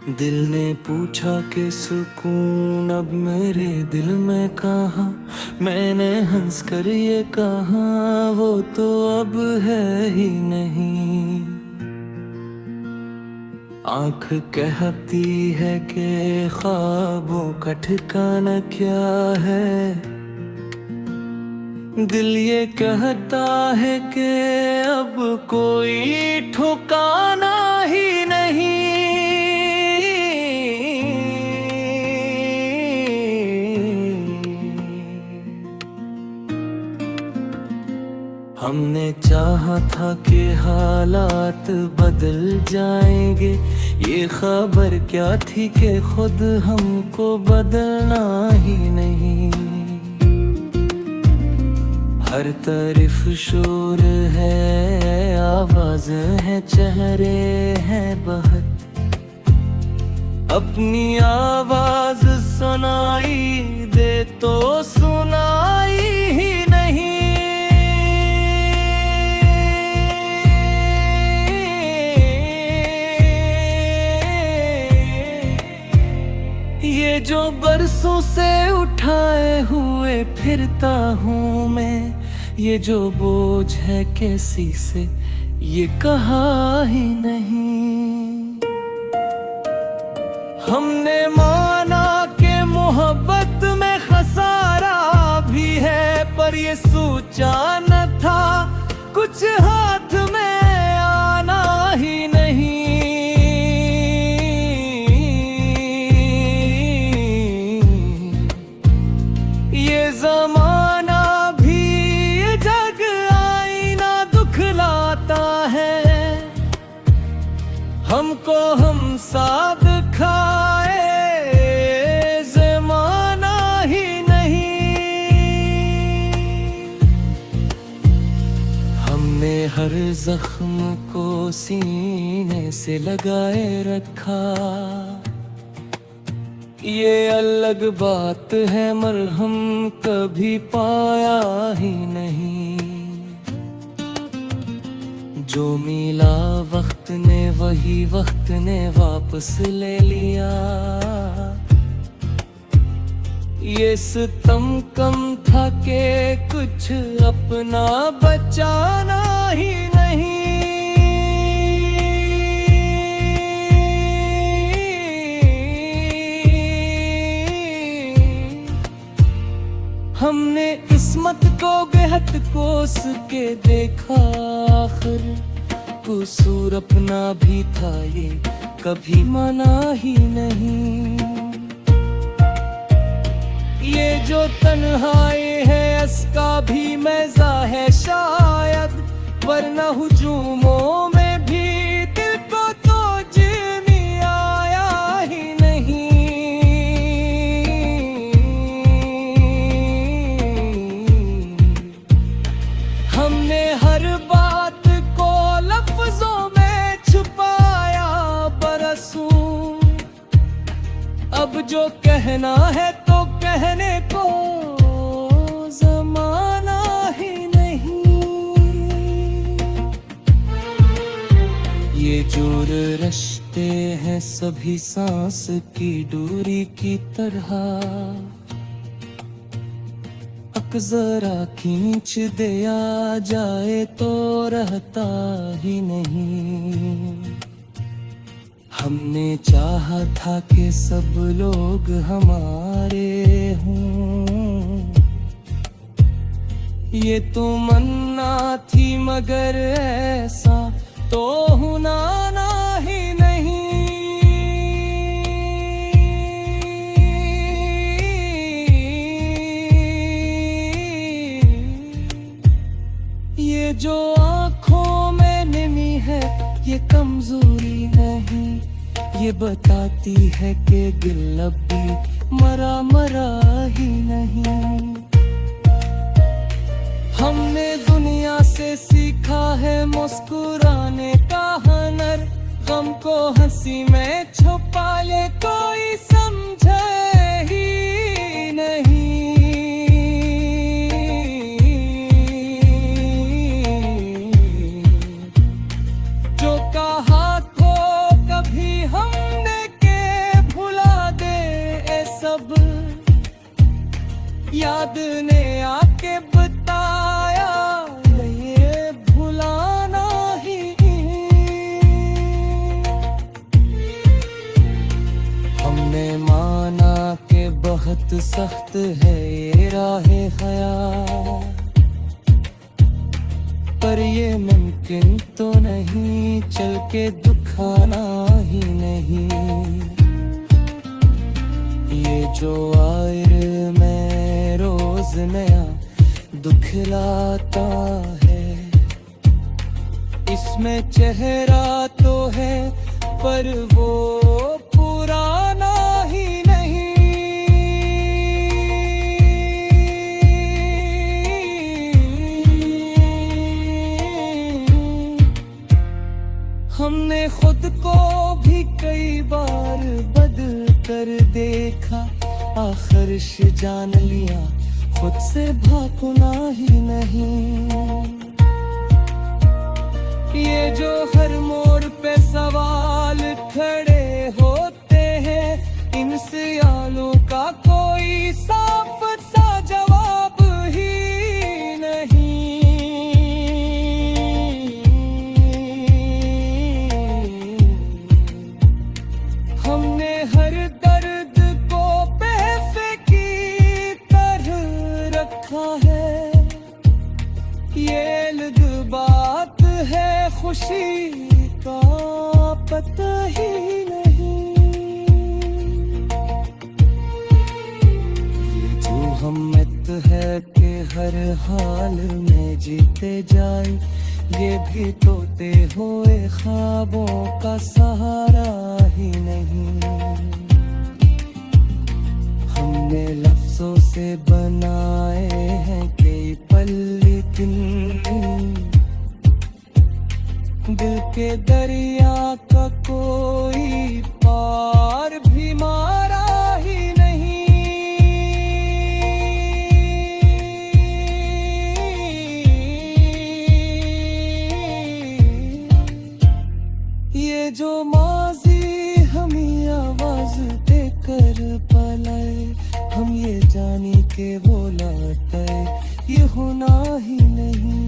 दिल ने पूछा कि सुकून अब मेरे दिल में कहाँ। मैंने हंस कर ये कहा वो तो अब है ही नहीं। आँख कहती है कि ख्वाबों का ठिकाना क्या है। दिल ये कहता है कि अब कोई ठिकाना ही नहीं। हमने चाहा था कि हालात बदल जाएंगे, ये खबर क्या थी कि खुद हमको बदलना ही नहीं। हर तरफ शोर है, आवाज है, चेहरे हैं बहुत। अपनी आवाज सुनाई दे तो सुनाई ही नहीं। ये जो बरसों से उठाए हुए फिरता हूँ मैं, ये जो बोझ है कैसी से ये कहा ही नहीं। हमने माना कि मोहब्बत में खसारा भी है, पर ये सोचा न था कुछ हाथ में आना ही नहीं। ये ज़माना भी ये जग आईना दुखलाता है, हमको हम साथ खाए ज़माना ही नहीं। हमने हर जख्म को सीने से लगाए रखा, ये अलग बात है मरहम कभी पाया ही नहीं। जो मिला वक्त ने वही वक्त ने वापस ले लिया, ये सितम कम था कि कुछ अपना बचाना ही नहीं। हमने किस्मत को बेहद कोस के देखा, आखिर कसूर अपना भी था ये कभी माना ही नहीं। ये जो तन्हाई है इसका भी मज़ा है शायद, वरना हुजूमों में भी दिल को तो जिमी आया ही नहीं। हमने हर बात को लफ्जों में छुपाया बरसों, अब जो कहना है तो कहने को ज़माना ही नहीं। ये जोर रिश्ते हैं सभी सांस की दूरी की तरह, जरा खींच दिया जाए तो रहता ही नहीं। हमने चाहा था कि सब लोग हमारे हों, ये तो मन्ना थी मगर ऐसा तो होना ही नहीं। ये जो आँखों में नमी है ये कमजोरी नहीं, ये बताती है कि दिल अब भी मरा मरा ही नहीं। हमने दुनिया से सीखा है मुस्कुराने का हुनर, गम को हंसी में छुपा ले कोई समझे ही नहीं। जो कहा तो कभी हमने के बहुत सख्त है ये राहे हयात, पर ये मुमकिन तो नहीं चल के दुखाना ही नहीं। ये जो आयर में रोज नया दुख लाता है, इसमें चेहरा तो है पर वो पुराना ही नहीं। हमने खुद को भी कई बार बदल कर देखा, आखिर जान लिया खुद से भागना ही नहीं। ये जो हर मोड़ पे सवाल खड़े होते हैं, इन सवालों का कोई साफ सा जवाब ही नहीं। हमने हर दर्द को पैसे की तरह रखा है, ये अलग बात है खुशी का पता ही नहीं। ये जो हिम्मत है कि हर हाल में जीते जाए, ये भी तोते हुए ख्वाबों का सहारा ही नहीं। हमने लफ्जों से बनाए हैं कई पल्ले दिल के दरिया का कोई पार भी मारा ही नहीं। ये जो माजी हमें आवाज देकर पलाए, हम ये जाने के वो लाते ये होना ही नहीं।